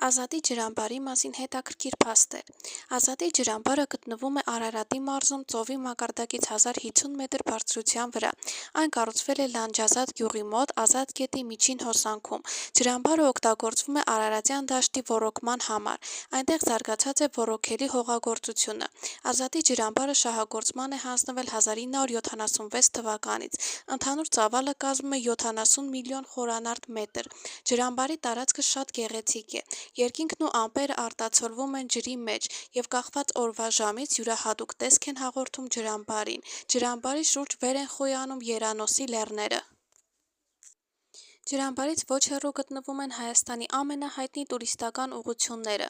Ազատի ջրամբարի մասին հետաքրքիր փաստեր։ Ազատի ջրամբարը գտնվում է Արարատի մարզում ծովի մակարդակից 1050 մետր բարձրության վրա։ Այն կառուցվել է Լանջազատ գյուղի մոտ Ազատ գետի միջին հոսանքում։ Ջրամբարը օգտագործվում է Արարատյան դաշտի ոռոգման համար։ Այնտեղ զարգացած է ոռոգելի հողագործությունը։ Ազատի ջրամբարը շահագործման է հանձնվել 1976 թվականից։ Ընդհանուր ծավալը կազմում է 70 միլիոն խորանարդ մետր։ Ջրամբարի տարածքը շատ գեղեցիկ է։ Երկինքն ու ամպերը արտացոլվում են ջրի մեջ և կախված օրվա ժամից յուրահատուկ տեսք են հաղորդում ջրամբարին։ Ջրամբարի շուրջ վեր են խոյանում Երանոսի լեռները։ Ջրամբարից ոչ հեռու գտնվում են Հայաստանի ամենահայտնի տուրիստական ուղղությունները։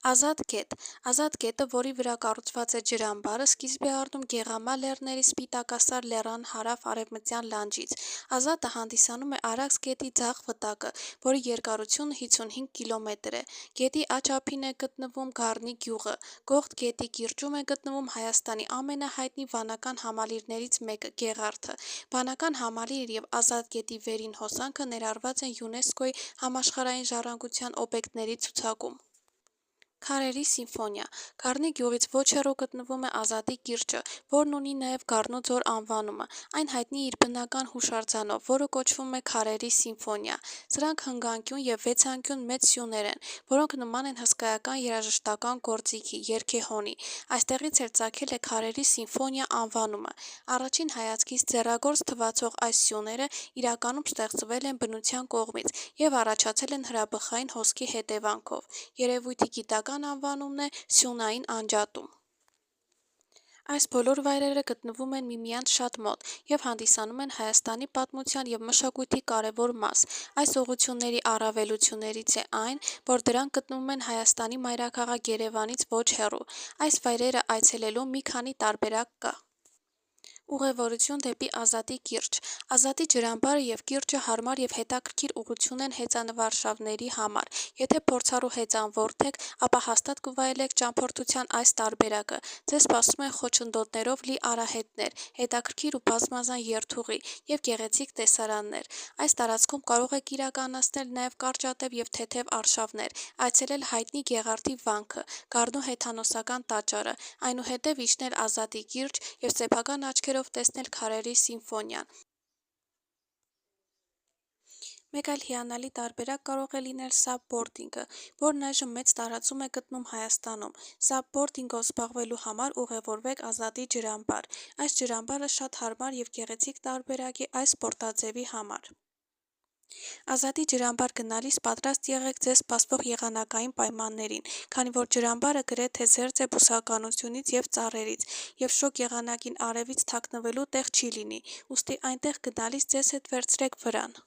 Ազատ գետ։ Ազատ գետը, որի վրա կառուցված է ջրամբարը, սկիզբ է առնում Գեղամա լեռների Սպիտակասար լեռան հարավ-արևմտյան լանջից։ Ազատը հանդիսանում է Արաքս գետի ձախ վտակը, որի երկարությունը 55 կիլոմետր է։ Գետի աջ ափին է գտնվում Գառնի գյուղը։ Գողթ գետի կիրճում է գտնվում Հայաստանի ամենահայտնի վանական համալիրներից մեկը՝ Գեղարդը։ Վանական համալիրը և Ազատ գետի վերին հոսանքը ներառված են ՅՈՒՆԵՍԿՕ-ի համաշխարհային ժառանգության օբյեկտների ցուցակում։ Քարերի սիմֆոնիա։ Գառնի գյուղից ոչ հեռու գտնվում է Ազատի կիրճը, որն ունի նաև Գառնու ձոր անվանումը։ Այն հայտնի է իր բնական հուշարձանով, որը կոչվում է Քարերի սիմֆոնիա։ Սրանք հնգանկյուն և վեցանկյուն մեծ սյուներ են, որոնք նման են հսկայական երաժշտական գործիքի՝ երգեհոնի։ Այստեղից էլ ծագել է Քարերի սիմֆոնիա անվանումը։ Առաջին հայացքից ձեռագործ թվացող այս սյուները իրականում ստեղծվել են բնության կողմից և առաջացել են հրաբխային հոսքի հետևանքով։ Երևույթի գիտական անվանումն է սյունային անջատում։ Այս բոլոր վայրերը գտնվում են միմյանց շատ մոտ և հանդիսանում են Հայաստանի պատմության և մշակույթի կարևոր մաս։ Այս ուղղությունների առավելություններից է այն, որ դրանք գտնվում են Հայաստանի մայրաքաղաք Երևանից ոչ հեռու։ Այս վայրերը այցելելու մի քանի տարբերակ կա։ Ուղևորություն դեպի Ազատի կիրճ։ Ազատի ջրամբարը և կիրճը հարմար և հետաքրքիր ուղղություն են հեծանվարշավների համար։ Եթե փորձառու հեծանվորդ եք, ապա հաստատ կվայելեք ճամփորդության այս տարբերակը։ Ձեզ սպասում են խոչընդոտներով լի արահետներ, հետաքրքիր ու բազմազան երթուղի և գեղեցիկ տեսարաններ։ Այս տարածքում կարող եք իրականացնել նաև կարճատև և թեթև արշավներ, այցելել հայտնի Գեղարդի վանքը, Գառնու հեթանոսական տաճարը, այնուհետև իջնել Ազատի կիրճ և սեփական աչքերով տեսնել Քարերի սիմֆոնիան։ Մեկ այլ հիանալի տարբերակ կարող է լինել սափբորդինգը, որն այժմ մեծ տարածում է գտնում Հայաստանում։ Սափբորդինգով զբաղվելու համար ուղևորվեք Ազատի ջրամբար։ Այս ջրամբարը շատ հարմար և գեղեցիկ տարբերակ է այս սպորտաձևի համար։ Ազատի ջրամբար գնալիս պատրաստ եղեք ձեզ սպասվող եղանակային պայմաններին, քանի որ ջրամբարը գրեթե զերծ է բուսականությունից և ծառերից, և շոգ եղանակին արևից թաքնվելու տեղ չի լինի, ուստի այնտեղ գնալիս ձեզ հետ վերցրեք վրան։